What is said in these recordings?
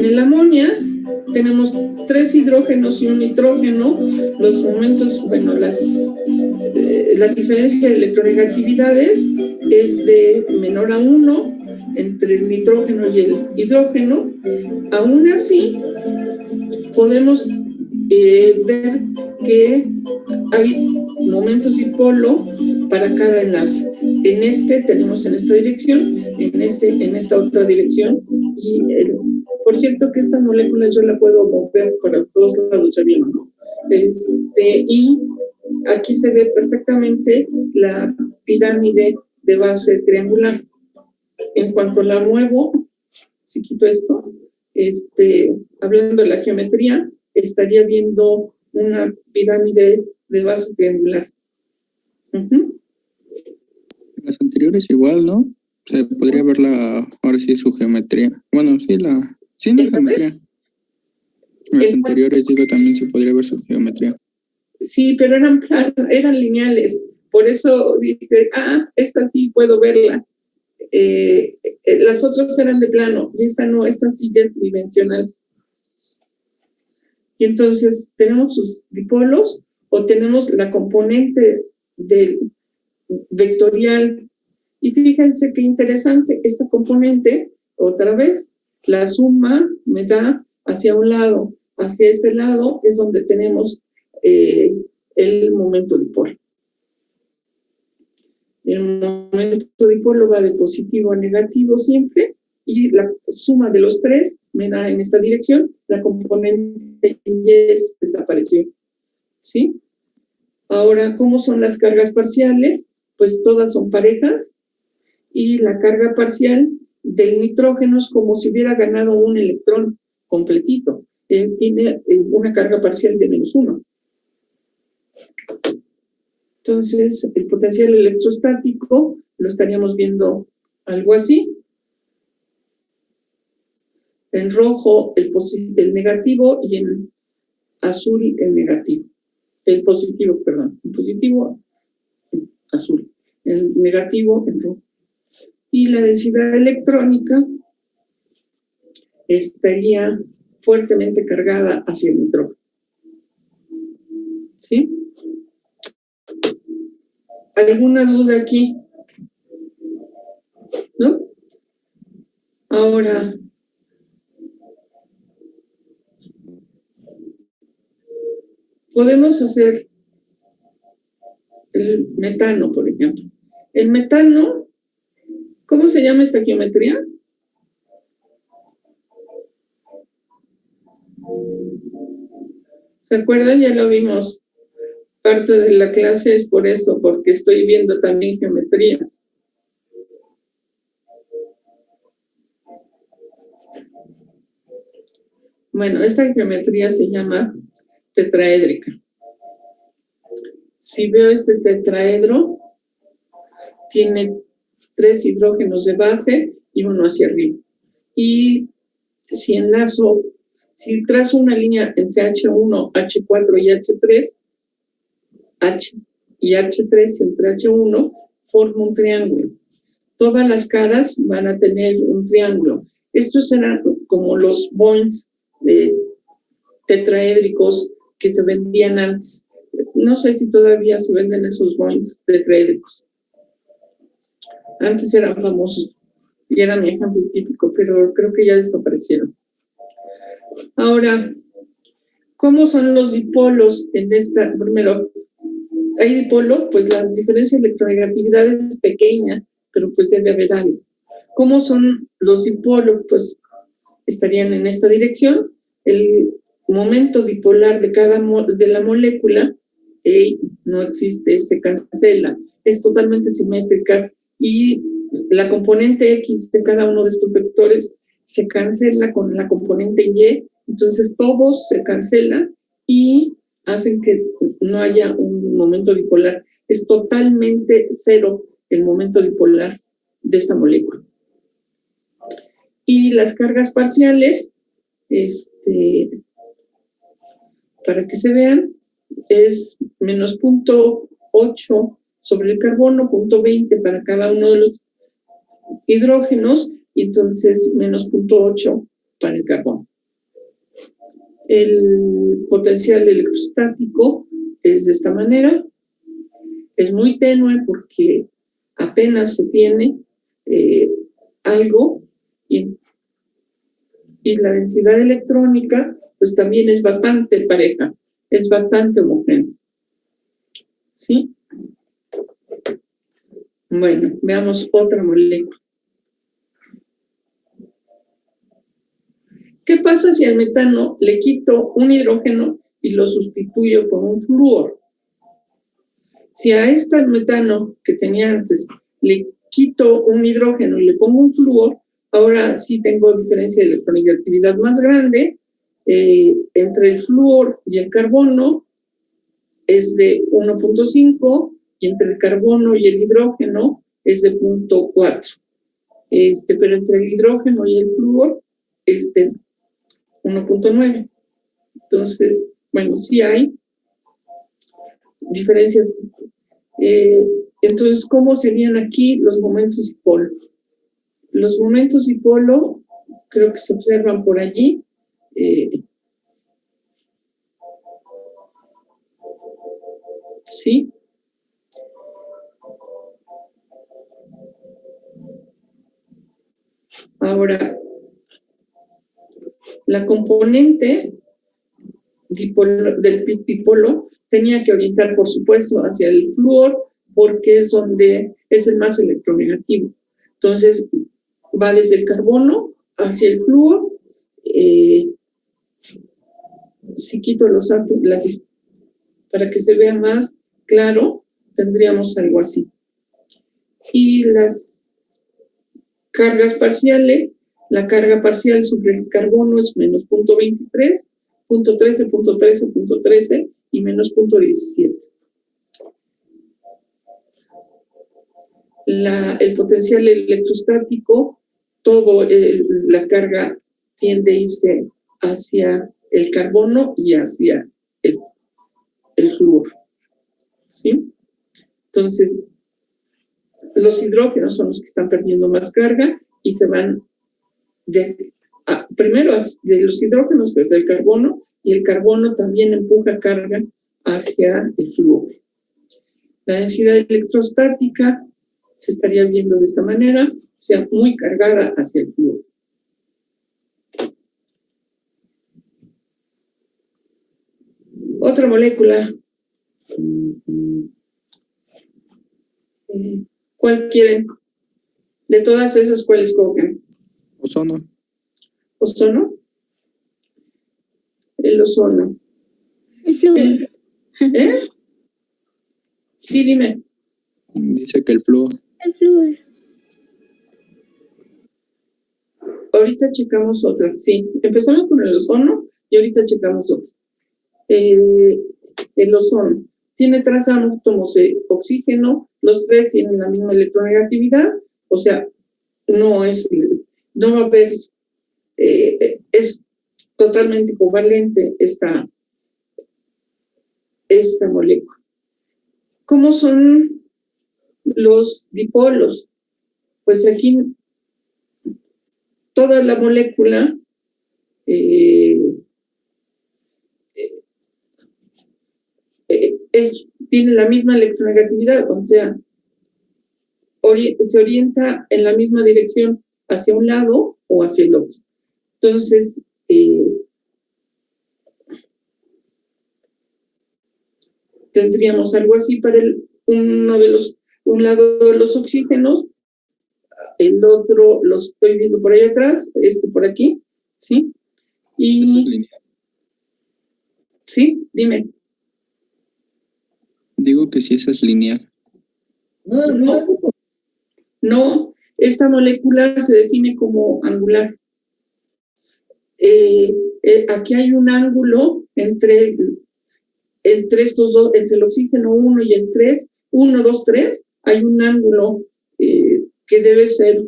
el amonia tenemos 3 hidrógenos y un nitrógeno. Los momentos, bueno, la diferencia de electronegatividades es de menor a 1 entre el nitrógeno y el hidrógeno. Aún así, podemos ver que hay momentos dipolo para cada enlace. En este tenemos en esta dirección, en esta otra dirección, y por cierto que esta molécula yo la puedo mover para todos lados, ya vieron, ¿no? Y aquí se ve perfectamente la pirámide de base triangular. En cuanto la muevo, si quito esto, hablando de la geometría, estaría viendo una pirámide de base triangular. Las anteriores igual, ¿no? Se podría ver ahora sí su geometría. Bueno, sí, la geometría. Las anteriores, digo, también se podría ver su geometría. Sí, pero eran lineales. Por eso dije, esta sí puedo verla. Las otras eran de plano, y esta no, esta sí ya es tridimensional. Y entonces tenemos sus dipolos o tenemos la componente del vectorial. Y fíjense qué interesante, esta componente, otra vez, la suma me da hacia un lado, hacia este lado es donde tenemos el momento dipolo. El momento dipolo va de positivo a negativo siempre, y la suma de los 3 me da en esta dirección, la componente Y desapareció. ¿Sí? Ahora, ¿cómo son las cargas parciales? Pues todas son parejas, y la carga parcial del nitrógeno es como si hubiera ganado un electrón completito. Tiene una carga parcial de -1. Entonces, el potencial electrostático lo estaríamos viendo algo así. En rojo el negativo y en azul el negativo. El positivo, perdón. El positivo azul. El negativo en rojo. Y la densidad electrónica estaría fuertemente cargada hacia el nitrógeno. ¿Sí? ¿Alguna duda aquí? ¿No? Ahora, podemos hacer el metano, por ejemplo. El metano, ¿cómo se llama esta geometría? ¿Se acuerdan? Ya lo vimos. Parte de la clase es por eso, porque estoy viendo también geometrías. Bueno, esta geometría se llama tetraédrica. Si veo este tetraedro, tiene 3 hidrógenos de base y uno hacia arriba. Y si trazo una línea entre H1, H4 y H3, H y H3 entre H1 forma un triángulo. Todas las caras van a tener un triángulo. Estos serán como los bonds tetraédricos que se vendían antes. No sé si todavía se venden esos bonds tetraédricos. Antes eran famosos y era mi ejemplo típico, pero creo que ya desaparecieron. Ahora, ¿cómo son los dipolos en esta? Primero, hay dipolo, pues la diferencia de electronegatividad es pequeña, pero pues debe haber algo. ¿Cómo son los dipolos? Pues estarían en esta dirección. El momento dipolar de la molécula no existe, se cancela, es totalmente simétrica, y la componente X de cada uno de estos vectores se cancela con la componente Y, entonces todos se cancelan y hacen que no haya un momento dipolar. Es totalmente cero el momento dipolar de esta molécula. Y las cargas parciales, para que se vean, es menos 0.8 sobre el carbono, 0.20 para cada uno de los hidrógenos, y entonces menos 0.8 para el carbono. El potencial electrostático es de esta manera. Es muy tenue porque apenas se tiene algo y la densidad electrónica pues también es bastante pareja, es bastante homogénea. ¿Sí? Bueno, veamos otra molécula. ¿Qué pasa si al metano le quito un hidrógeno y lo sustituyo por un flúor? Si a este metano que tenía antes le quito un hidrógeno y le pongo un flúor, ahora sí tengo diferencia de electronegatividad más grande. Entre el flúor y el carbono es de 1.5 y entre el carbono y el hidrógeno es de 0.4. Pero entre el hidrógeno y el flúor es de 1.9. Entonces, bueno, sí hay diferencias. Entonces, ¿cómo serían aquí los momentos dipolo? Los momentos dipolo creo que se observan por allí. ¿Sí? Ahora, la componente del dipolo tenía que orientar, por supuesto, hacia el flúor, porque es donde es el más electronegativo. Entonces, va desde el carbono hacia el flúor. Si quito los átomos, para que se vea más claro, tendríamos algo así. Y las cargas parciales, la carga parcial sobre el carbono es menos 0.23, 0.13, 0.13, 0.13 y menos 0.17. El potencial electrostático, la carga tiende a irse hacia el carbono y hacia el flúor. ¿Sí? Entonces, los hidrógenos son los que están perdiendo más carga y se van primero de los hidrógenos desde el carbono, y el carbono también empuja carga hacia el flúor. La densidad electrostática se estaría viendo de esta manera, o sea, muy cargada hacia el flúor. Otra molécula. ¿Cuál quieren? De todas esas, ¿cuál escogen? Ozono. ¿Ozono? El ozono. El flúor. Sí, dime. Dice que el flúor. El flúor. Ahorita checamos otra, sí. Empezamos con el ozono y ahorita checamos otra. El ozono tiene 3 átomos de oxígeno, los 3 tienen la misma electronegatividad, o sea, no va a haber, es totalmente covalente esta molécula. ¿Cómo son los dipolos? Pues aquí toda la molécula tiene la misma electronegatividad, o sea, se orienta en la misma dirección hacia un lado o hacia el otro. Entonces, tendríamos algo así para un lado de los oxígenos, el otro lo estoy viendo por ahí atrás, por aquí, ¿sí? Y ¿Eso es lineal? Sí, dime. Digo que si esa es lineal. No, esta molécula se define como angular. Aquí hay un ángulo entre estos dos, entre el oxígeno 1 y el 3, 1, 2, 3, hay un ángulo que debe ser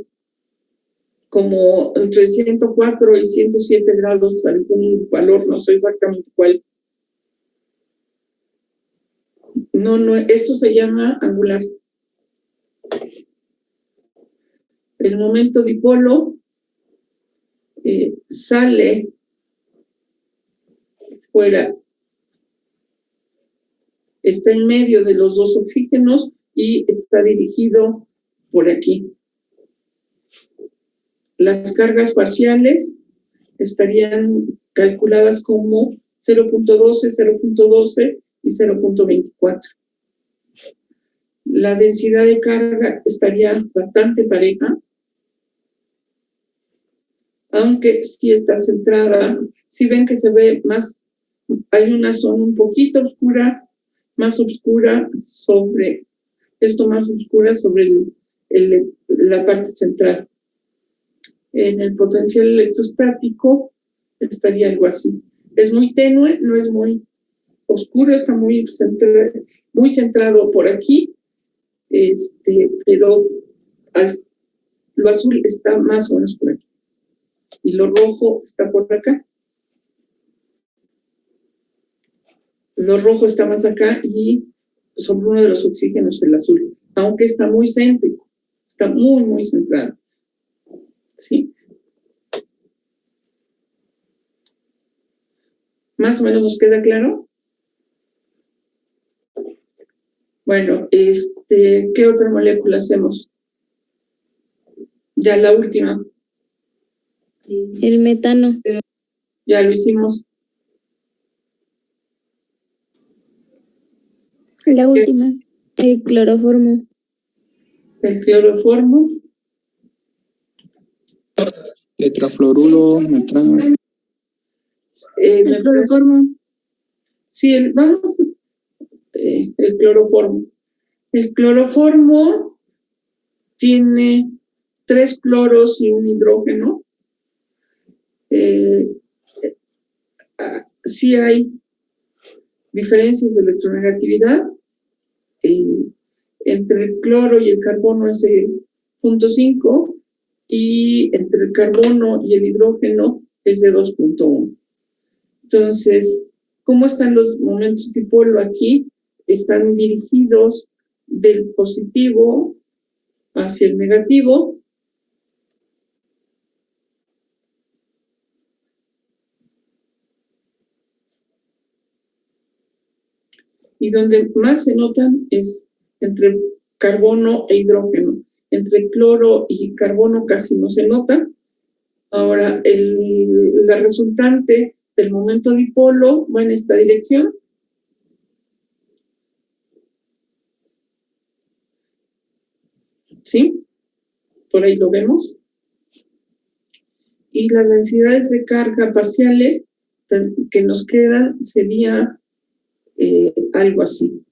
como entre 104 y 107 grados, algún valor, no sé exactamente cuál. No, esto se llama angular. El momento dipolo sale fuera, está en medio de los dos oxígenos y está dirigido por aquí. Las cargas parciales estarían calculadas como 0.12, 0.12 y 0.24. La densidad de carga estaría bastante pareja, aunque sí está centrada. Si ven que se ve más, hay una zona un poquito oscura, más oscura sobre, esto más oscura sobre la parte central. En el potencial electrostático estaría algo así. Es muy tenue, no es muy oscuro, está muy centrado por aquí, pero lo azul está más o menos por aquí. Y lo rojo está por acá. Lo rojo está más acá y sobre uno de los oxígenos el azul, aunque está muy céntrico, está muy, muy centrado. ¿Sí? ¿Más o menos nos queda claro? Bueno, ¿qué otra molécula hacemos? Ya la última. El metano. Ya lo hicimos. La última. El cloroformo. El cloroformo. Tetrafluoruro, metano. El cloroformo. Sí, vamos. El cloroformo. El cloroformo tiene 3 cloros y un hidrógeno. Sí hay diferencias de electronegatividad. Entre el cloro y el carbono es 0.5 y entre el carbono y el hidrógeno es de 2.1. Entonces, ¿cómo están los momentos dipolo aquí? Están dirigidos del positivo hacia el negativo. Y donde más se notan es entre carbono e hidrógeno. Entre cloro y carbono casi no se nota. Ahora, la resultante del momento dipolo va en esta dirección. ¿Sí? Por ahí lo vemos. Y las densidades de carga parciales que nos quedan sería algo así.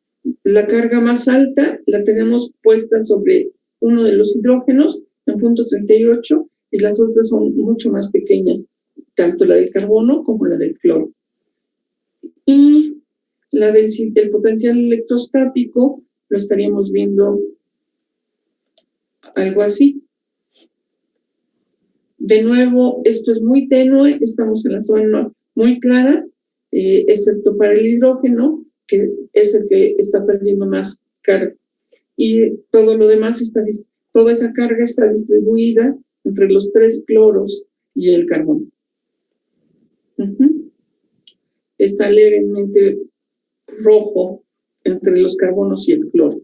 La carga más alta la tenemos puesta sobre uno de los hidrógenos en 0.38 y las otras son mucho más pequeñas, tanto la del carbono como la del cloro. Y el potencial electrostático lo estaríamos viendo algo así. De nuevo, esto es muy tenue, estamos en la zona muy clara, excepto para el hidrógeno, que es el que está perdiendo más carga. Y todo lo demás, toda esa carga está distribuida entre los 3 cloros y el carbono. Está levemente rojo entre los carbonos y el cloro.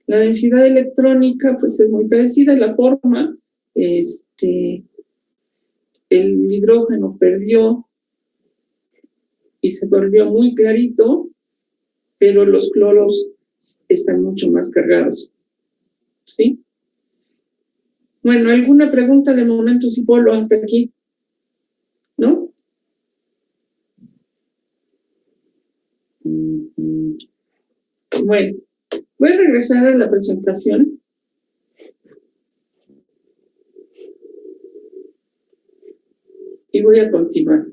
La densidad electrónica, pues es muy parecida, la forma, el hidrógeno perdió y se volvió muy clarito, pero los cloros están mucho más cargados. ¿Sí? Bueno, ¿alguna pregunta de momentos dipolo hasta aquí? ¿No? Bueno, voy a regresar a la presentación. Y voy a continuar.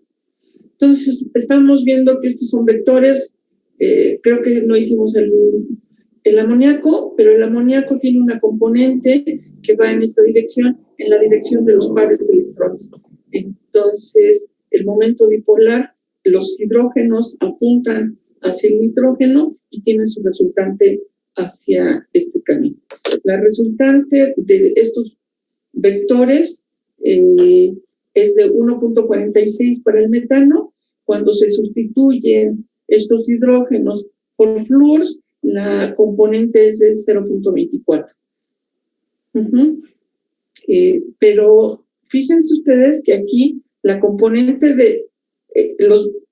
Entonces, estamos viendo que estos son vectores. Creo que no hicimos el amoníaco, pero el amoníaco tiene una componente que va en esta dirección, en la dirección de los pares de electrones. Entonces, el momento dipolar, los hidrógenos apuntan hacia el nitrógeno y tienen su resultante hacia este camino. La resultante de estos vectores es de 1.46 para el metano, cuando se sustituyen estos hidrógenos por flúors, la componente es de 0.24. Pero fíjense ustedes que aquí la componente de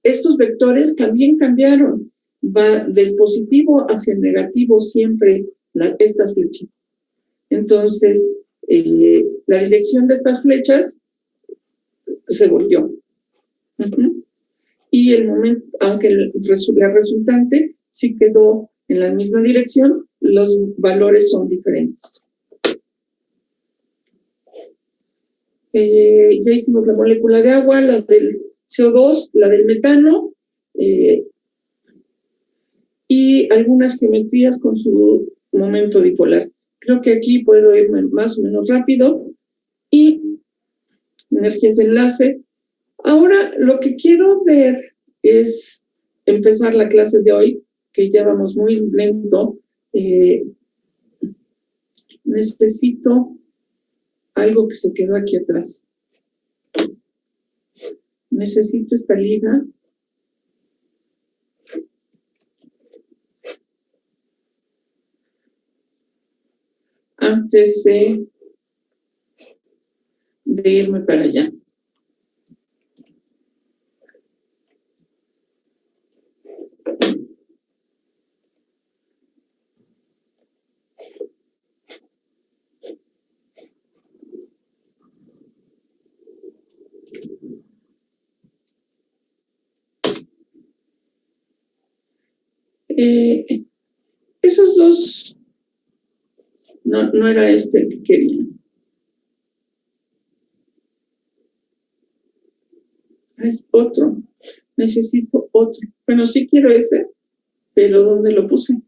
estos vectores también cambiaron. Va del positivo hacia el negativo siempre estas flechitas. Entonces, la dirección de estas flechas se volvió. Y el momento, aunque la resultante sí quedó en la misma dirección, los valores son diferentes. Ya hicimos la molécula de agua, la del CO2, la del metano, y algunas geometrías con su momento dipolar. Creo que aquí puedo irme más o menos rápido. Y energías de enlace. Ahora lo que quiero ver es empezar la clase de hoy, que ya vamos muy lento. Necesito algo que se quedó aquí atrás. Necesito esta liga. Antes de irme para allá. Esos dos, no era este el que quería. Hay otro, necesito otro. Bueno, sí quiero ese, pero ¿dónde lo puse?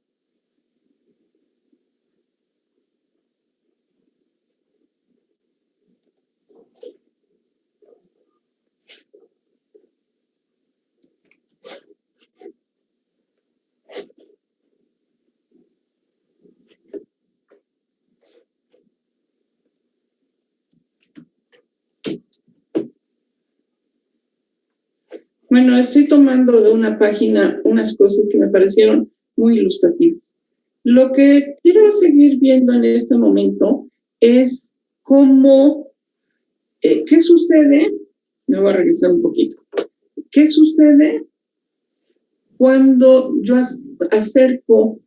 Bueno, estoy tomando de una página unas cosas que me parecieron muy ilustrativas. Lo que quiero seguir viendo en este momento es cómo, ¿qué sucede? Me voy a regresar un poquito. ¿Qué sucede cuando yo acerco?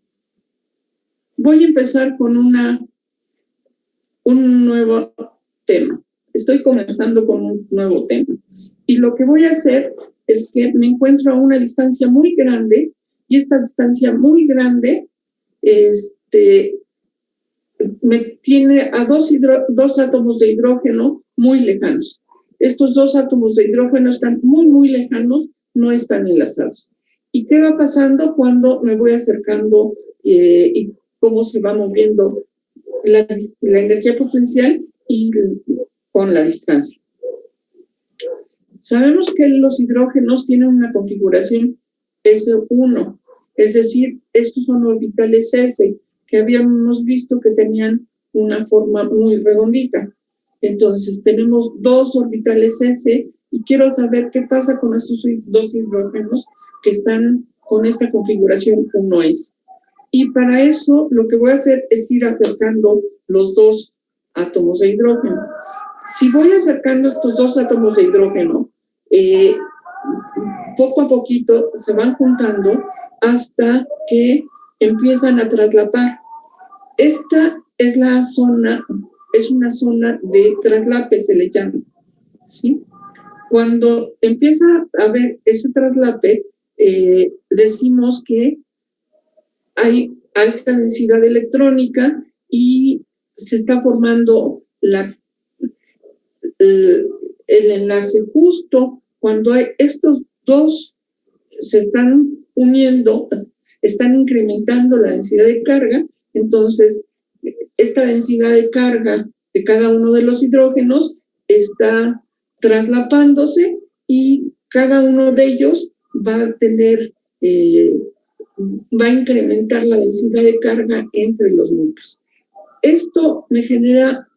Voy a empezar con un nuevo tema. Estoy comenzando con un nuevo tema. Y lo que voy a hacer es que me encuentro a una distancia muy grande, y esta distancia muy grande me tiene a dos átomos de hidrógeno muy lejanos. Estos dos átomos de hidrógeno están muy, muy lejanos, no están enlazados. ¿Y qué va pasando cuando me voy acercando y cómo se va moviendo la energía potencial y con la distancia? Sabemos que los hidrógenos tienen una configuración S1, es decir, estos son orbitales S, que habíamos visto que tenían una forma muy redondita. Entonces, tenemos dos orbitales S, y quiero saber qué pasa con estos dos hidrógenos que están con esta configuración 1S. Y para eso, lo que voy a hacer es ir acercando los dos átomos de hidrógeno. Si voy acercando estos dos átomos de hidrógeno, poco a poquito se van juntando hasta que empiezan a traslapar. Esta es la zona, es una zona de traslape, se le llama, ¿sí? Cuando empieza a haber ese traslape, decimos que hay alta densidad electrónica y se está formando el enlace justo cuando estos dos se están uniendo, están incrementando la densidad de carga. Entonces esta densidad de carga de cada uno de los hidrógenos está traslapándose, y cada uno de ellos va a tener, va a incrementar la densidad de carga entre los núcleos. Esto me genera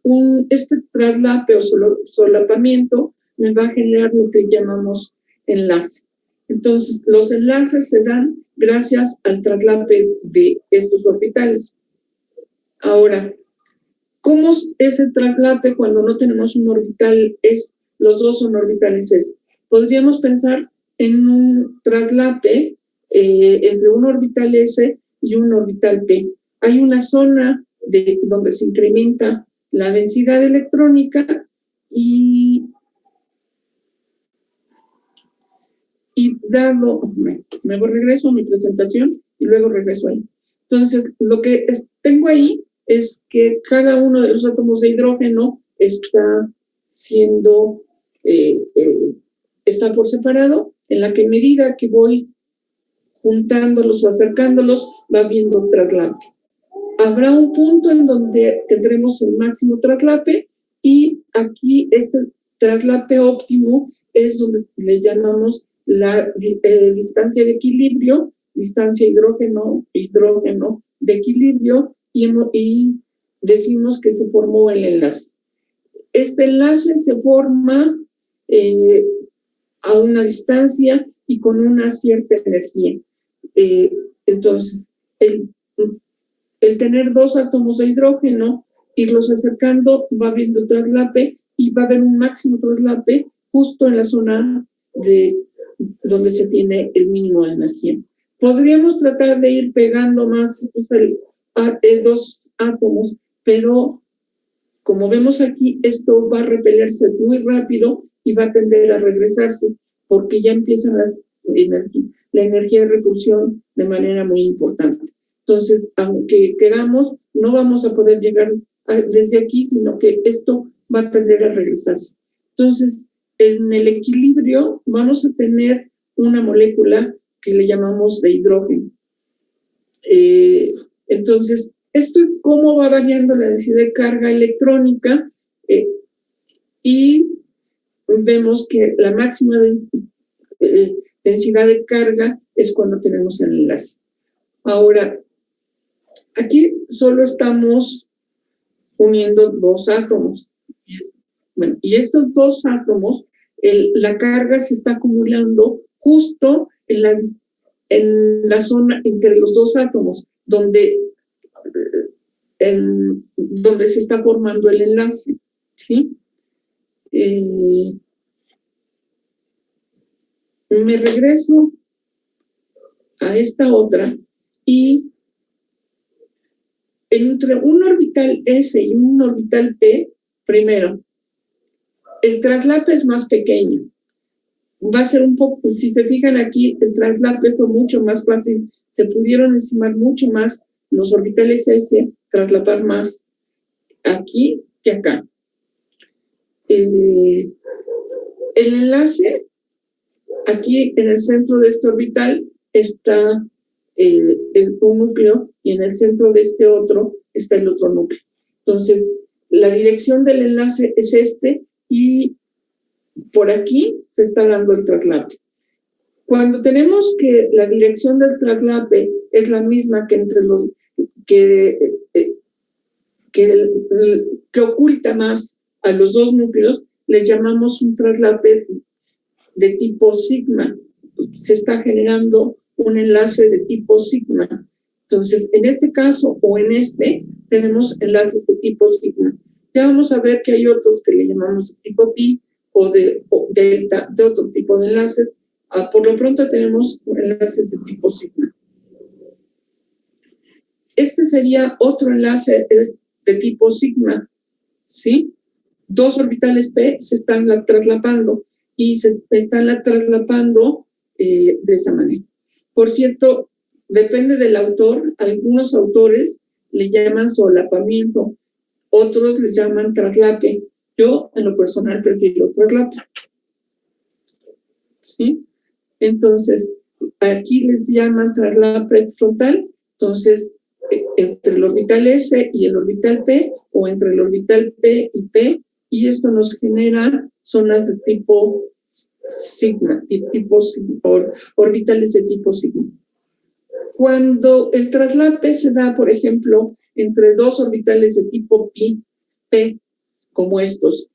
este traslape o solapamiento me va a generar lo que llamamos enlace. Entonces, los enlaces se dan gracias al traslape de estos orbitales. Ahora, ¿cómo es el traslape cuando no tenemos un orbital S? Los dos son orbitales S. Podríamos pensar en un traslape entre un orbital S y un orbital P. Hay una zona donde se incrementa la densidad electrónica y dado, me regreso a mi presentación y luego regreso ahí. Entonces, lo que tengo ahí es que cada uno de los átomos de hidrógeno está siendo, está por separado, en la que medida que voy juntándolos o acercándolos, va habiendo traslape. Habrá un punto en donde tendremos el máximo traslape y aquí este traslape óptimo es donde le llamamos la distancia de equilibrio, distancia hidrógeno de equilibrio y decimos que se formó el enlace. Este enlace se forma a una distancia y con una cierta energía. Entonces, el tener dos átomos de hidrógeno, irlos acercando, va habiendo traslape y va a haber un máximo traslape justo en la zona de donde se tiene el mínimo de energía. Podríamos tratar de ir pegando más dos átomos, pero como vemos aquí, esto va a repelerse muy rápido y va a tender a regresarse porque ya empiezan la energía de repulsión de manera muy importante. Entonces, aunque queramos, no vamos a poder llegar desde aquí, sino que esto va a tender a regresarse. Entonces, en el equilibrio vamos a tener una molécula que le llamamos de hidrógeno. Entonces, esto es cómo va variando la densidad de carga electrónica y vemos que la máxima densidad de carga es cuando tenemos el enlace. Ahora, aquí solo estamos uniendo dos átomos. Bueno, y estos dos átomos, la carga se está acumulando justo en la zona entre los dos átomos, donde se está formando el enlace, ¿sí? Me regreso a esta otra y entre un orbital S y un orbital P, primero, el traslape es más pequeño. Va a ser un poco, si se fijan aquí, el traslape fue mucho más fácil. Se pudieron encimar mucho más los orbitales S, traslapar más aquí que acá. El enlace, aquí en el centro de este orbital está un núcleo y en el centro de este otro está el otro núcleo. Entonces, la dirección del enlace es y por aquí se está dando el traslape. Cuando tenemos que la dirección del traslape es la misma que entre los que oculta más a los dos núcleos, les llamamos un traslape de tipo sigma. Se está generando un enlace de tipo sigma. Entonces, en este caso o en tenemos enlaces de tipo sigma. Ya vamos a ver que hay otros que le llamamos de tipo pi o delta, de otro tipo de enlaces. Por lo pronto tenemos enlaces de tipo sigma. Este sería otro enlace de tipo sigma, ¿sí? Dos orbitales P se están traslapando y se están traslapando de esa manera. Por cierto, depende del autor. Algunos autores le llaman solapamiento, otros les llaman traslape. Yo, en lo personal, prefiero traslape. ¿Sí? Entonces, aquí les llaman traslape frontal. Entonces, entre el orbital S y el orbital P, o entre el orbital P y P, y esto nos genera zonas de tipo sigma, orbitales de tipo sigma. Cuando el traslape se da, por ejemplo, entre dos orbitales de tipo P, como estos,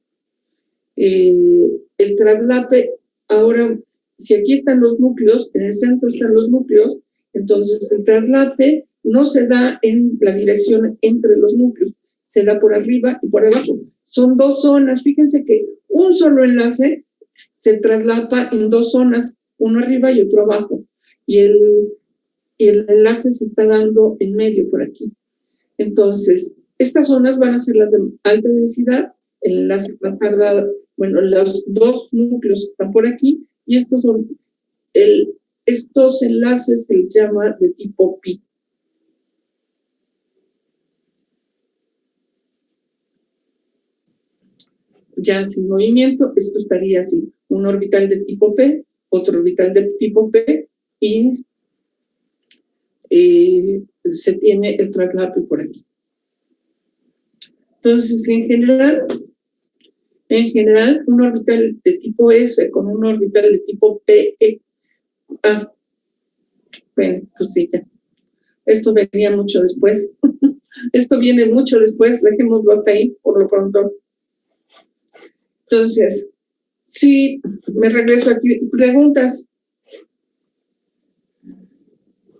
el traslape ahora si aquí están los núcleos, en el centro están los núcleos, entonces el traslape no se da en la dirección entre los núcleos, se da por arriba y por abajo. Son dos zonas, fíjense que un solo enlace se traslapa en dos zonas, uno arriba y otro abajo, y el enlace se está dando en medio por aquí. Entonces, estas zonas van a ser las de alta densidad, el enlace va a estar dado, bueno, los dos núcleos están por aquí, y estos enlaces se les llama de tipo pi. Ya sin movimiento, esto estaría así, un orbital de tipo P, otro orbital de tipo P, y se tiene el traslape por aquí. Entonces, en general, un orbital de tipo S con un orbital de tipo P, bueno, pues sí, ya. Esto venía mucho después. Esto viene mucho después, dejémoslo hasta ahí, por lo pronto. Entonces, sí, me regreso aquí. ¿Preguntas?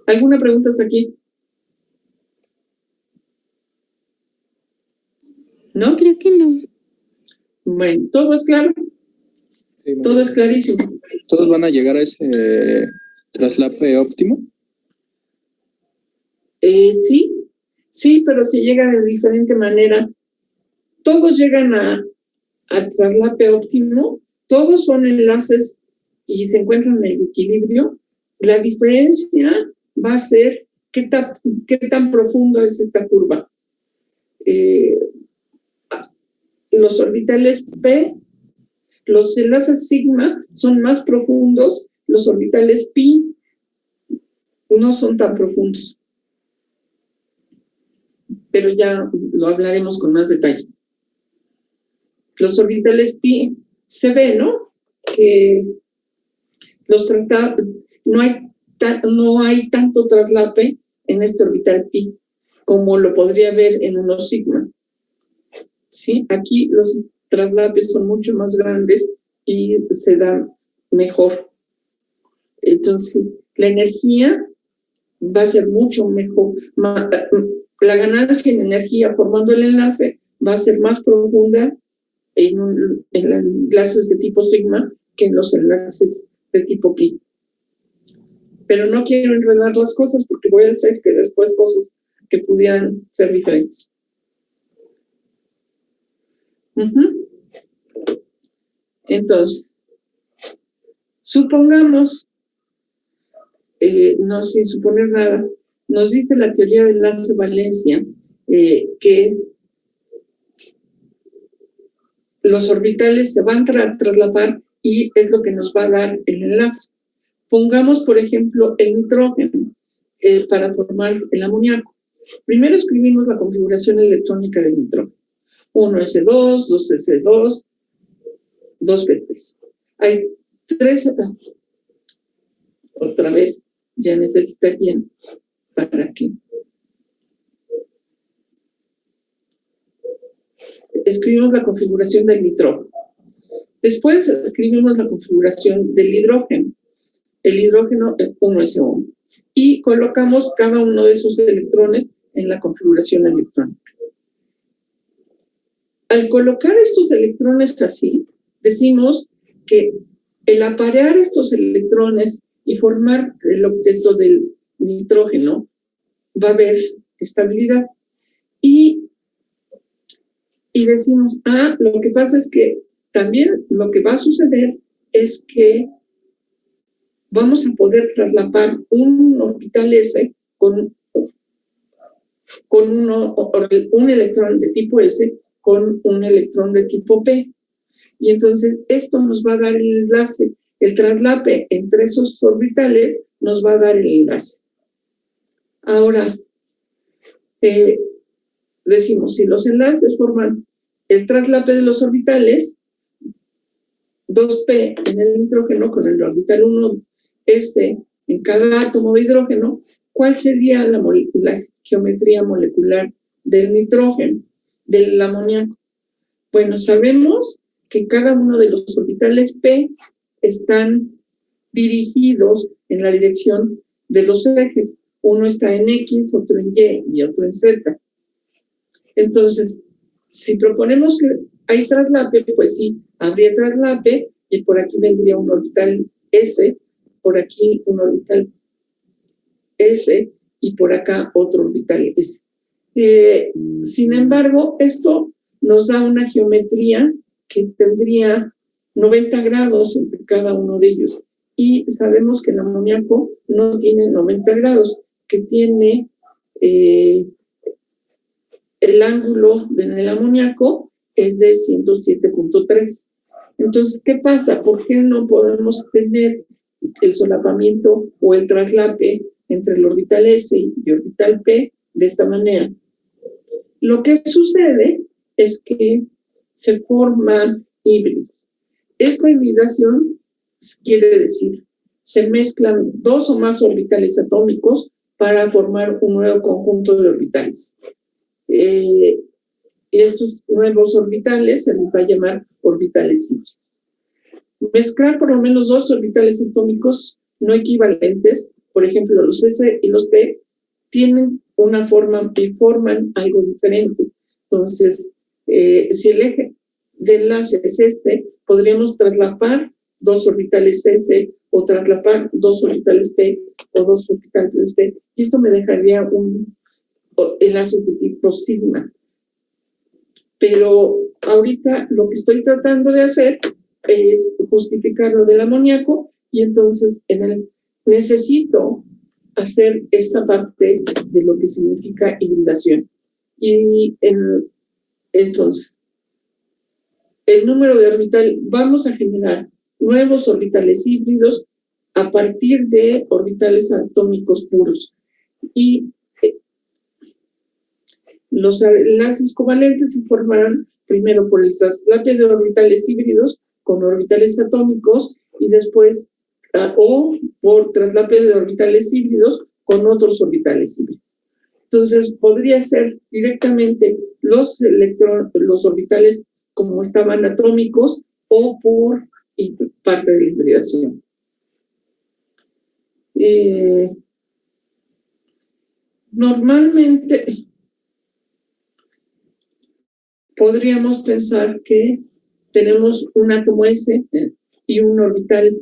¿Alguna pregunta hasta aquí? ¿No? Creo que no. Bueno, ¿todo es claro? Sí, Todo es clarísimo. ¿Todos van a llegar a ese traslape óptimo? Sí, pero se llega de diferente manera. Todos llegan a traslape óptimo, todos son enlaces y se encuentran en el equilibrio. La diferencia va a ser qué tan profundo es esta curva. Los orbitales P, los enlaces sigma son más profundos, los orbitales pi no son tan profundos. Pero ya lo hablaremos con más detalle. Los orbitales pi se ve, ¿no? Que no hay tanto traslape en este orbital pi como lo podría haber en unos sigma. ¿Sí? Aquí los traslapes son mucho más grandes y se dan mejor. Entonces, la energía va a ser mucho mejor. La ganancia en energía formando el enlace va a ser más profunda en los enlaces de tipo sigma que en los enlaces de tipo pi. Pero no quiero enredar las cosas porque voy a hacer que después cosas que pudieran ser diferentes. Entonces, supongamos, no sin suponer nada, nos dice la teoría del enlace-valencia que los orbitales se van a traslapar y es lo que nos va a dar el enlace. Pongamos, por ejemplo, el nitrógeno para formar el amoníaco. Primero escribimos la configuración electrónica del nitrógeno. 1s2, 2s2, 2p3. Hay 3, otra vez, ya necesita bien para aquí. Escribimos la configuración del nitrógeno. Después escribimos la configuración del hidrógeno. El hidrógeno 1s1. Y colocamos cada uno de esos electrones en la configuración electrónica. Al colocar estos electrones así, decimos que el aparear estos electrones y formar el octeto del nitrógeno va a haber estabilidad. Y decimos, lo que pasa es que también lo que va a suceder es que vamos a poder traslapar un orbital S con un electrón de tipo S con un electrón de tipo P. Y entonces esto nos va a dar el enlace, el traslape entre esos orbitales nos va a dar el enlace. Ahora, decimos, si los enlaces forman el traslape de los orbitales, 2p en el nitrógeno con el orbital 1s en cada átomo de hidrógeno, ¿cuál sería la geometría molecular del nitrógeno, del amoníaco? Bueno, sabemos que cada uno de los orbitales p están dirigidos en la dirección de los ejes. Uno está en X, otro en Y y otro en Z. Entonces, si proponemos que hay traslape, pues sí, habría traslape y por aquí vendría un orbital S, por aquí un orbital S y por acá otro orbital S. Sin embargo, esto nos da una geometría que tendría 90 grados entre cada uno de ellos. Y sabemos que el amoníaco no tiene 90 grados, que tiene el ángulo en el amoníaco es de 107.3. Entonces, ¿qué pasa? ¿Por qué no podemos tener el solapamiento o el traslape entre el orbital S y orbital P de esta manera? Lo que sucede es que se forman híbridos. Esta hibridación quiere decir, se mezclan dos o más orbitales atómicos para formar un nuevo conjunto de orbitales. Y estos nuevos orbitales se les va a llamar orbitales híbridos. Mezclar por lo menos dos orbitales atómicos no equivalentes, por ejemplo, los S y los P, tienen una forma y forman algo diferente. Entonces, si el eje de enlace es este, podríamos traslapar dos orbitales S o traslapar dos orbitales P o dos orbitales P. Y esto me dejaría un enlace de tipo sigma. Pero ahorita lo que estoy tratando de hacer es justificar lo del amoníaco y entonces necesito hacer esta parte de lo que significa hibridación. Y entonces, el número de orbital, vamos a generar nuevos orbitales híbridos a partir de orbitales atómicos puros. Y los enlaces covalentes se formarán primero por el traslape de orbitales híbridos con orbitales atómicos y después o por traslape de orbitales híbridos con otros orbitales híbridos. Entonces, podría ser directamente los orbitales como estaban atómicos o por parte de la hibridación. Normalmente podríamos pensar que tenemos un átomo S y un orbital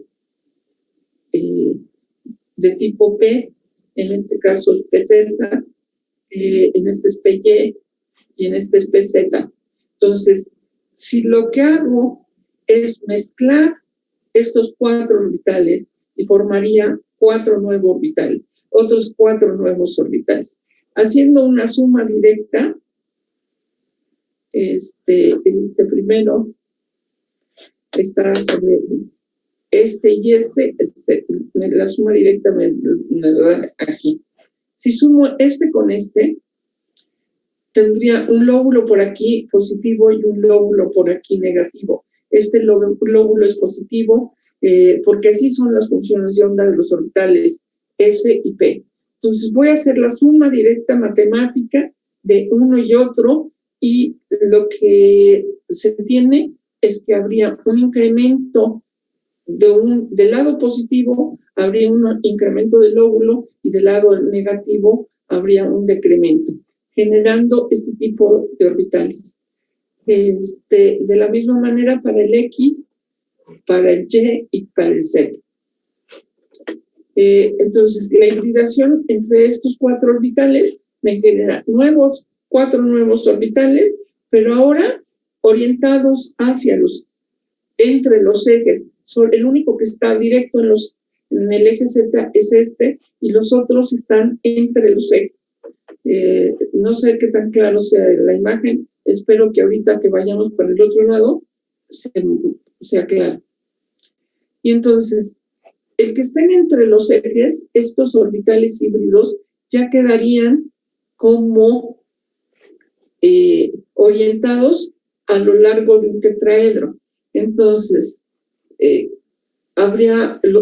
de tipo P, en este caso es PZ, en este es PY y en este es PZ. Entonces, si lo que hago es mezclar estos cuatro orbitales y formaría cuatro nuevos orbitales, otros cuatro nuevos orbitales. Haciendo una suma directa, primero está sobre este y la suma directa me da aquí. Si sumo este con este, tendría un lóbulo por aquí positivo y un lóbulo por aquí negativo. Este lóbulo es positivo porque así son las funciones de onda de los orbitales S y P. Entonces voy a hacer la suma directa matemática de uno y otro y lo que se tiene es que habría un incremento del lado positivo, habría un incremento del lóbulo y del lado negativo habría un decremento, generando este tipo de orbitales. De la misma manera para el X, para el Y y para el Z. Entonces, la hibridación entre estos cuatro orbitales me genera cuatro nuevos orbitales, pero ahora orientados entre los ejes. El único que está directo en el eje Z es este, y los otros están entre los ejes. No sé qué tan claro sea la imagen, espero que ahorita que vayamos para el otro lado sea claro. Y entonces, el que estén entre los ejes, estos orbitales híbridos ya quedarían como orientados a lo largo de un tetraedro. Entonces,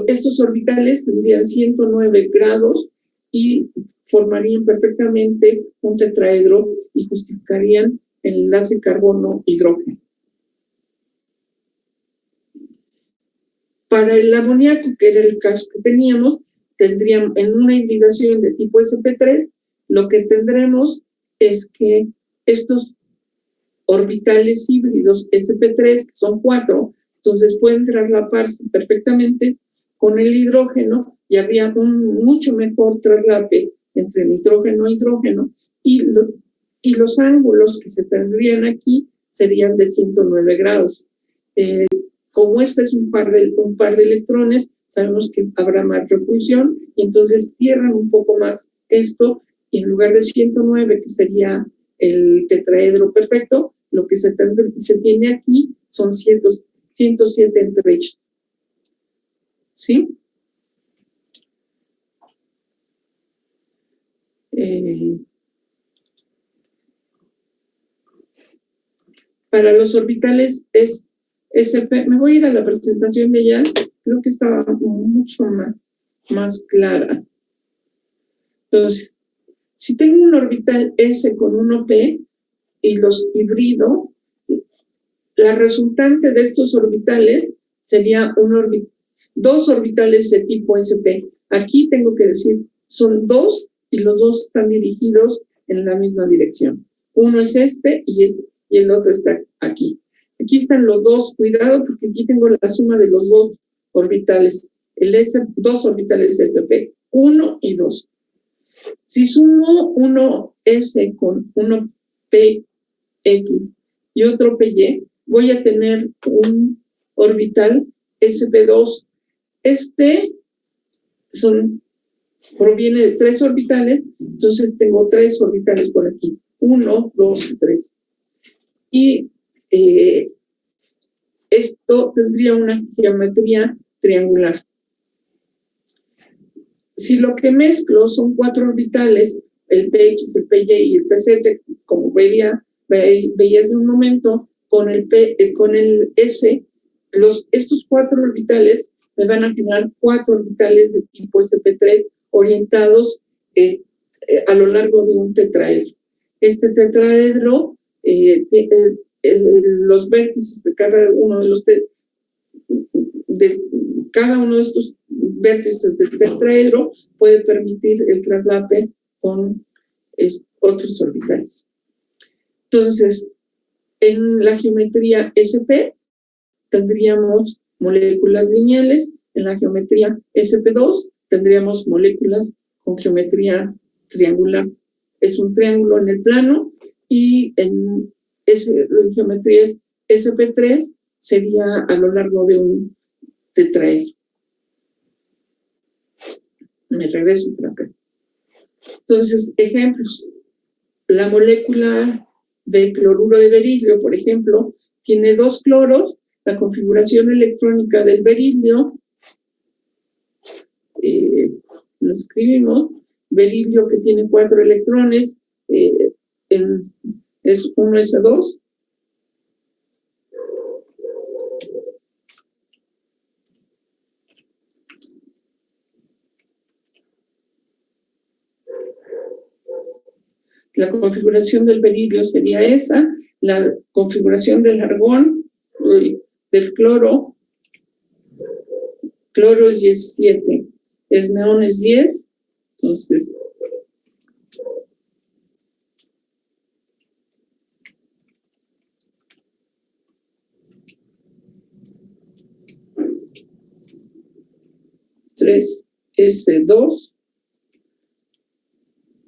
estos orbitales tendrían 109 grados y formarían perfectamente un tetraedro y justificarían el enlace carbono-hidrógeno. Para el amoníaco, que era el caso que teníamos, tendríamos en una hibridación de tipo sp3, lo que tendremos es que estos orbitales híbridos sp3, que son 4, entonces pueden traslaparse perfectamente con el hidrógeno y habría un mucho mejor traslape entre nitrógeno e hidrógeno, y los ángulos que se tendrían aquí serían de 109 grados. Como este es un par de electrones, sabemos que habrá más repulsión, y entonces cierran un poco más esto, y en lugar de 109, que sería el tetraedro perfecto, lo que se tiene aquí son 107 entre ellos. ¿Sí? Para los orbitales es SP. Me voy a ir a la presentación de Jan, creo que estaba mucho más clara. Entonces, si tengo un orbital S con 1p y los hibrido, la resultante de estos orbitales sería dos orbitales de tipo SP. Aquí tengo que decir, son dos y los dos están dirigidos en la misma dirección. Uno es este y el otro está aquí. Aquí están los dos, cuidado porque aquí tengo la suma de los dos orbitales, dos orbitales SP, 1 y 2. Si sumo uno S con uno PX y otro PY, voy a tener un orbital SP2. Proviene de 3 orbitales, entonces tengo 3 orbitales por aquí. 1, 2 y 3. Y esto tendría una geometría triangular. Si lo que mezclo son 4 orbitales, el PX, el PY y el PZ, como veías en un momento, con el S, estos 4 orbitales me van a generar 4 orbitales de tipo sp3 orientados a lo largo de un tetraedro. Este tetraedro, los vértices de cada uno de estos vértices del tetraedro puede permitir el traslape con otros orbitales. Entonces, en la geometría SP tendríamos moléculas lineales, en la geometría SP2 tendríamos moléculas con geometría triangular. Es un triángulo en el plano, y en geometría SP3 sería a lo largo de un tetraedro. Me regreso por acá. Entonces, ejemplos. La molécula de cloruro de berilio, por ejemplo, tiene 2 cloros. La configuración electrónica del berilio, lo escribimos, berilio que tiene 4 electrones, es 1s2. La configuración del berilio sería esa. La configuración del argón, del cloro es 17, el neón es 10, entonces tres S2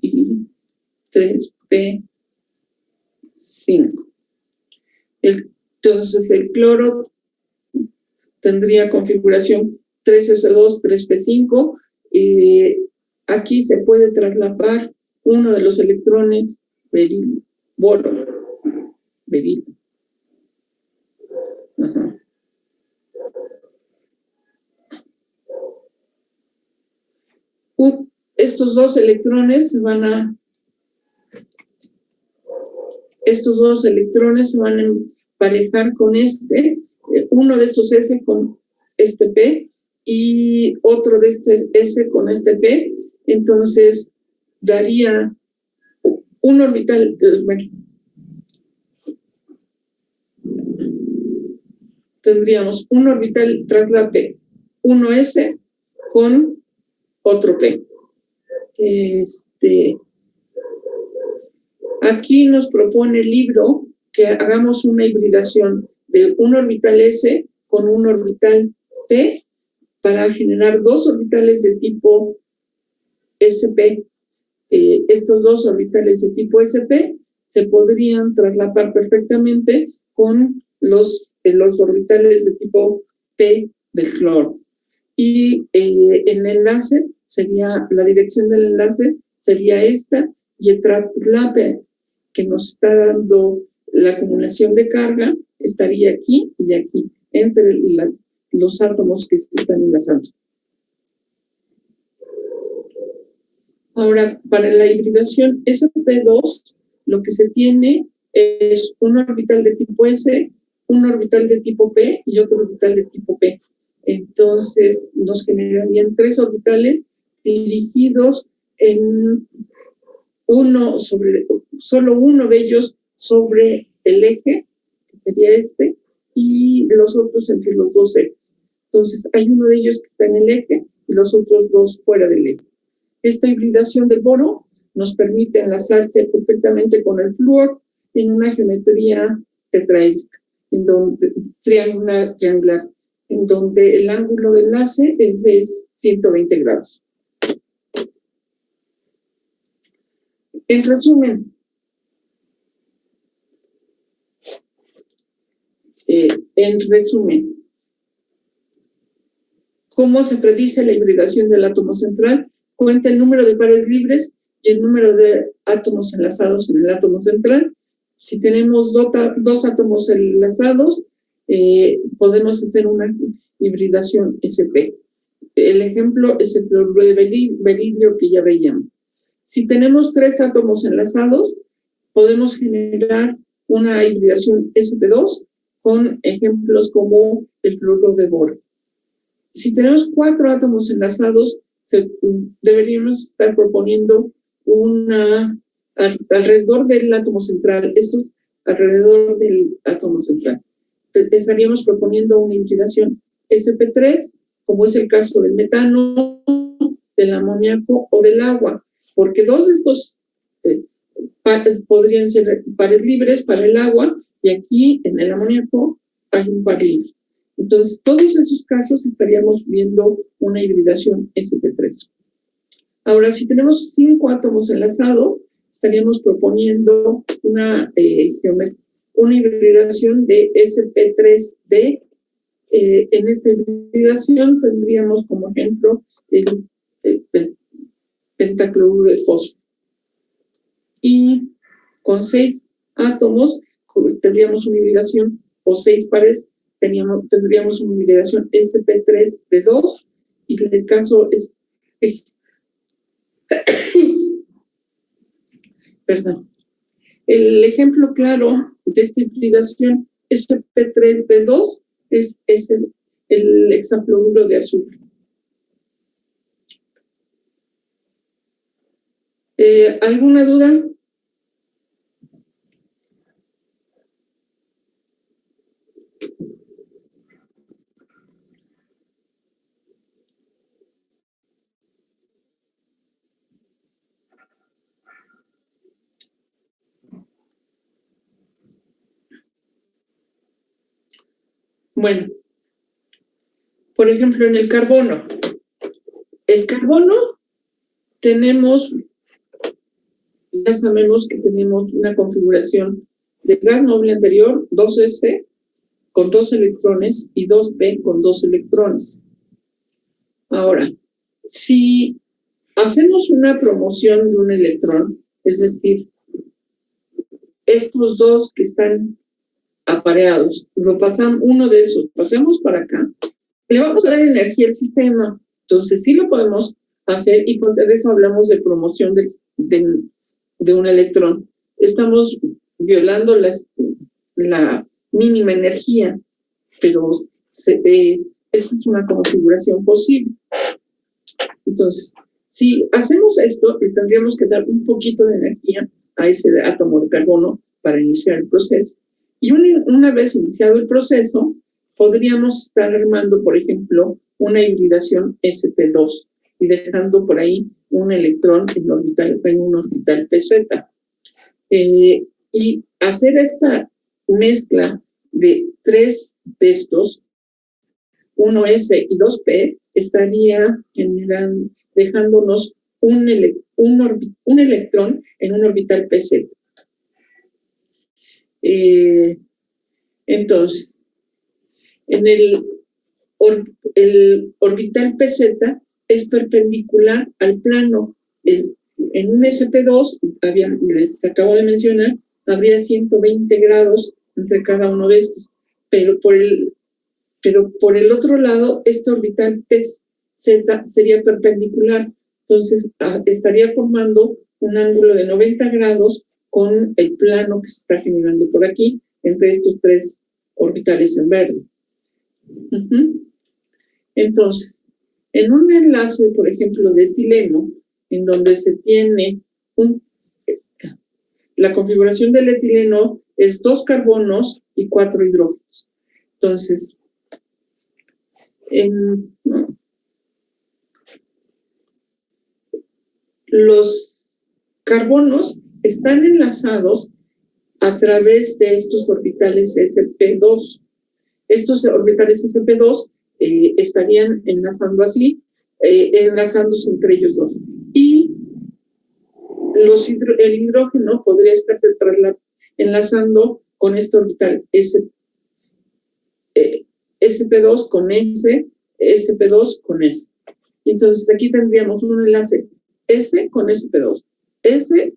y 3P5. Entonces el cloro tendría configuración 3S2, 3P5. Aquí se puede traslapar uno de los electrones berilio. Ajá. Estos dos electrones se van a emparejar con uno de estos S con este P y otro de este S con este P. Entonces daría un orbital, tendríamos un orbital traslape uno S con otro P. Aquí nos propone el libro que hagamos una hibridación de un orbital S con un orbital P para generar dos orbitales de tipo SP. Estos dos orbitales de tipo SP se podrían traslapar perfectamente con los orbitales de tipo P del cloro. Y el enlace sería, la dirección del enlace sería esta, y el traslape que nos está dando la acumulación de carga estaría aquí y aquí, entre los átomos que se están enlazando. Ahora, para la hibridación SP2, lo que se tiene es un orbital de tipo S, un orbital de tipo P y otro orbital de tipo P. Entonces, nos generarían tres orbitales dirigidos en solo uno de ellos sobre el eje, que sería este, y los otros entre los dos ejes. Entonces, hay uno de ellos que está en el eje y los otros dos fuera del eje. Esta hibridación del boro nos permite enlazarse perfectamente con el flúor en una geometría tetraédrica, triangular, en donde el ángulo de enlace es de 120 grados. En resumen, ¿cómo se predice la hibridación del átomo central? Cuenta el número de pares libres y el número de átomos enlazados en el átomo central. Si tenemos dos átomos enlazados, podemos hacer una hibridación SP. El ejemplo es el fluoruro de berilio que ya veíamos. Si tenemos tres átomos enlazados, podemos generar una hibridación SP2 con ejemplos como el fluoruro de boro. Si tenemos cuatro átomos enlazados, deberíamos estar proponiendo alrededor del átomo central, esto es alrededor del átomo central. Estaríamos proponiendo una hibridación SP3, como es el caso del metano, del amoníaco o del agua, porque dos de estos pares podrían ser pares libres para el agua, y aquí en el amoníaco hay un par libre. Entonces, todos esos casos estaríamos viendo una hibridación SP3. Ahora, si tenemos 5 átomos enlazados, estaríamos proponiendo una hibridación de SP3D. En esta hibridación tendríamos como ejemplo el pentacloruro de fósforo. Y con 6 átomos tendríamos una hibridación, o 6 pares, tendríamos una hibridación SP3D2, y en el caso es perdón. El ejemplo claro de esta hibridación SP3D2 es el hexafluoruro de azufre. ¿Alguna duda? Bueno, por ejemplo, en el carbono. El carbono ya sabemos que tenemos una configuración de gas noble anterior, 2s con 2 electrones y 2p con 2 electrones. Ahora, si hacemos una promoción de un electrón, es decir, estos dos que están apareados, uno de esos, pasemos para acá, le vamos a dar energía al sistema. Entonces sí lo podemos hacer, y pues de eso hablamos de promoción de un electrón. Estamos violando la mínima energía, pero esta es una configuración posible. Entonces, si hacemos esto, le tendríamos que dar un poquito de energía a ese átomo de carbono para iniciar el proceso. Y una vez iniciado el proceso, podríamos estar armando, por ejemplo, una hibridación sp2 y dejando por ahí un electrón en un orbital pz. Y hacer esta mezcla de 3 de estos, 1s y 2p, estaría dejándonos un electrón en un orbital pz. Entonces, en el orbital pz es perpendicular al plano. En un sp2, les acabo de mencionar, habría 120 grados entre cada uno de estos, pero por el otro lado, este orbital pz sería perpendicular, entonces estaría formando un ángulo de 90 grados con el plano que se está generando por aquí, entre estos 3 orbitales en verde. Entonces, en un enlace, por ejemplo, de etileno, en donde se tiene la configuración del etileno es 2 carbonos y 4 hidrógenos. Entonces, los carbonos están enlazados a través de estos orbitales sp2. Estos orbitales sp2 estarían enlazando así, enlazándose entre ellos dos. Y el hidrógeno podría estar enlazando con este orbital sp2 con S, sp2 con S. Y entonces aquí tendríamos un enlace S con sp2, S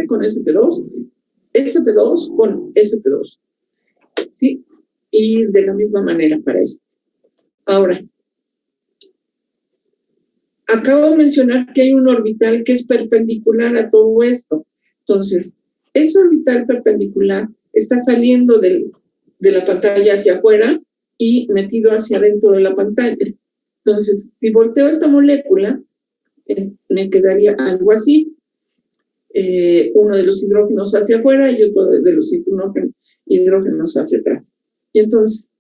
con sp2, sp2 con sp2. ¿Sí? Y de la misma manera para este. Ahora, acabo de mencionar que hay un orbital que es perpendicular a todo esto. Entonces, ese orbital perpendicular está saliendo de la pantalla hacia afuera y metido hacia adentro de la pantalla. Entonces, si volteo esta molécula, me quedaría algo así. Uno de los hidrógenos hacia afuera y otro de los hidrógenos hacia atrás. Y entonces,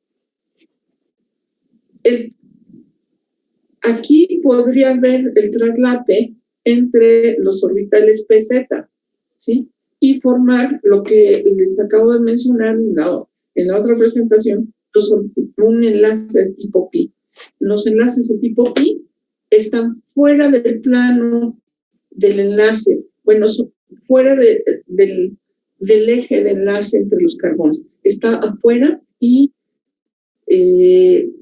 aquí podría haber el traslape entre los orbitales pz, ¿sí? Y formar lo que les acabo de mencionar en la otra presentación, un enlace de tipo pi. Los enlaces de tipo pi están fuera del plano del enlace, bueno, fuera del eje de enlace entre los carbonos. Está afuera y el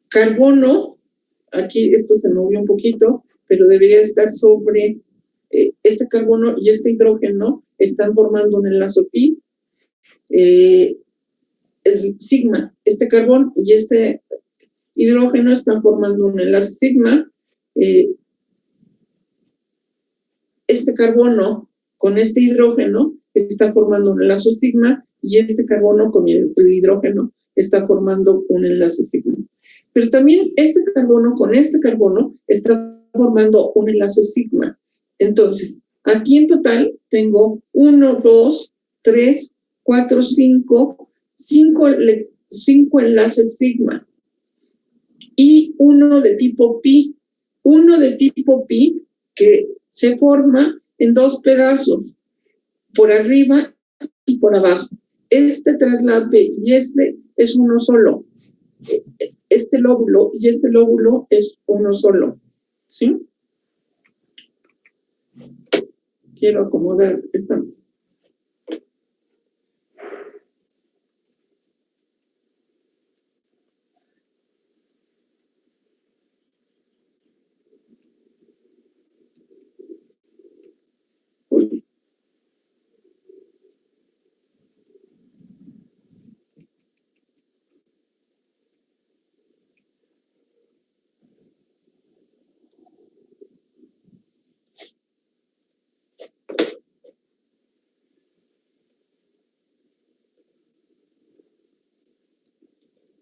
carbono, aquí esto se movió un poquito, pero debería estar sobre este carbono y este hidrógeno están formando un enlace pi. El sigma, este carbono y este hidrógeno están formando un enlace sigma. Este carbono con este hidrógeno está formando un enlace sigma y este carbono con el hidrógeno está formando un enlace sigma. Pero también este carbono con este carbono está formando un enlace sigma. Entonces, aquí en total tengo 1, 2, 3, 4, 5 enlaces sigma y uno de tipo pi. Uno de tipo pi que se forma en 2 pedazos, por arriba y por abajo. Este traslape y este es uno solo. Este lóbulo y este lóbulo es uno solo. ¿Sí? Quiero acomodar esta. Uy.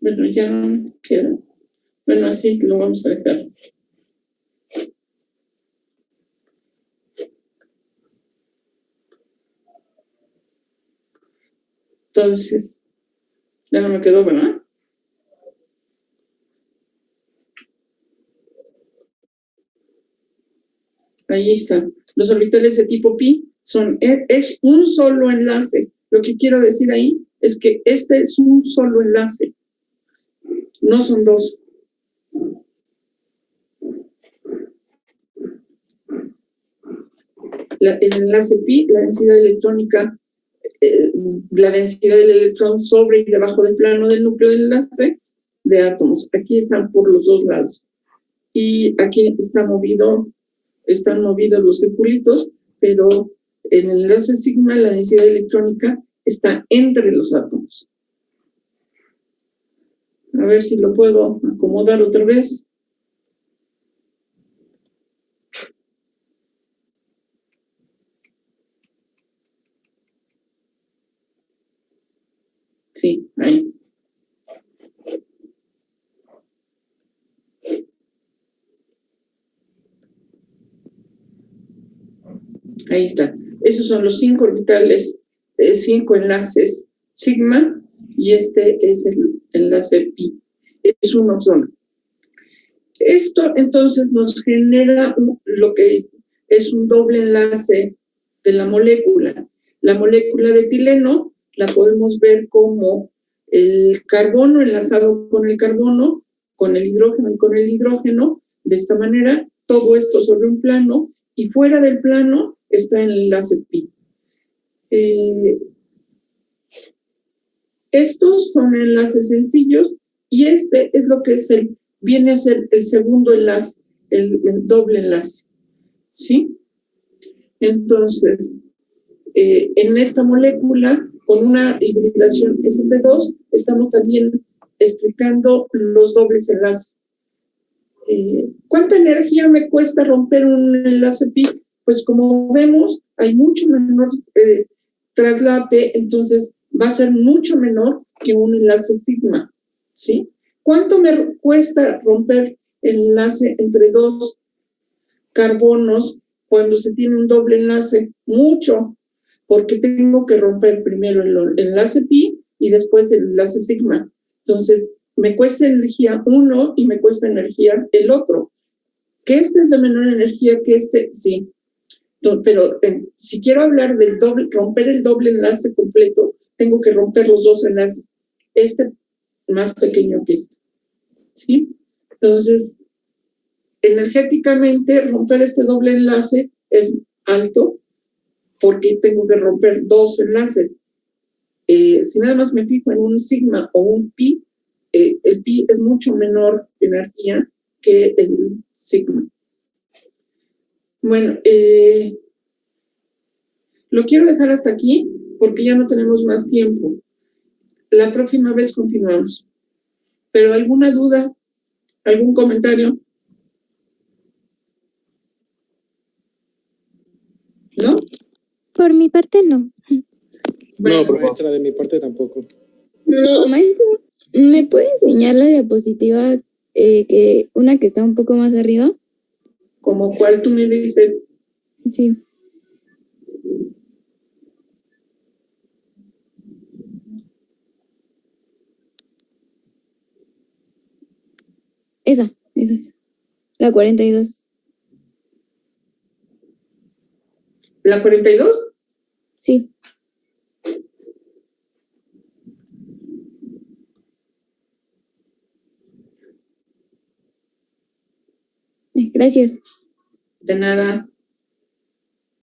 Bueno, ya queda. Bueno, así lo vamos a dejar. Entonces, ya no me quedó, ¿verdad? Ahí está. Los orbitales de tipo pi es un solo enlace. Lo que quiero decir ahí es que este es un solo enlace. No son dos. El enlace pi, la densidad electrónica, la densidad del electrón sobre y debajo del plano del núcleo del enlace de átomos. Aquí están por los dos lados. Y aquí están movidos los circulitos, pero en el enlace sigma la densidad electrónica está entre los átomos. A ver si lo puedo acomodar otra vez. Sí, ahí. Ahí está. Esos son los 5 orbitales, 5 enlaces sigma, y este es el enlace pi. Es uno solo. Esto entonces nos genera lo que es un doble enlace de la molécula. La molécula de etileno la podemos ver como el carbono enlazado con el carbono, con el hidrógeno y con el hidrógeno, de esta manera, todo esto sobre un plano, y fuera del plano está el enlace pi. Estos son enlaces sencillos, y este es lo que viene a ser el segundo enlace, el doble enlace, ¿sí? Entonces, en esta molécula, con una hibridación sp2, estamos también explicando los dobles enlaces. ¿Cuánta energía me cuesta romper un enlace pi? Pues como vemos, hay mucho menor traslape, entonces va a ser mucho menor que un enlace sigma, ¿sí? ¿Cuánto me cuesta romper el enlace entre dos carbonos cuando se tiene un doble enlace? Mucho, porque tengo que romper primero el enlace pi y después el enlace sigma. Entonces, me cuesta energía uno y me cuesta energía el otro. ¿Que este es de menor energía que este? Sí. Pero si quiero hablar del romper el doble enlace completo, tengo que romper los dos enlaces. Este más pequeño que este. ¿Sí? Entonces, energéticamente, romper este doble enlace es alto, porque tengo que romper dos enlaces. Si nada más me fijo en un sigma o un pi, el pi es mucho menor energía que el sigma. Bueno, lo quiero dejar hasta aquí porque ya no tenemos más tiempo. La próxima vez continuamos. ¿Pero alguna duda? ¿Algún comentario? ¿No? Por mi parte, no. No, maestra, de mi parte tampoco. No, maestro, ¿me puede enseñar la diapositiva, una que está un poco más arriba? ¿Como cuál tú me dices? Sí. Esa es. La 42. ¿La 42? Sí. Gracias. De nada.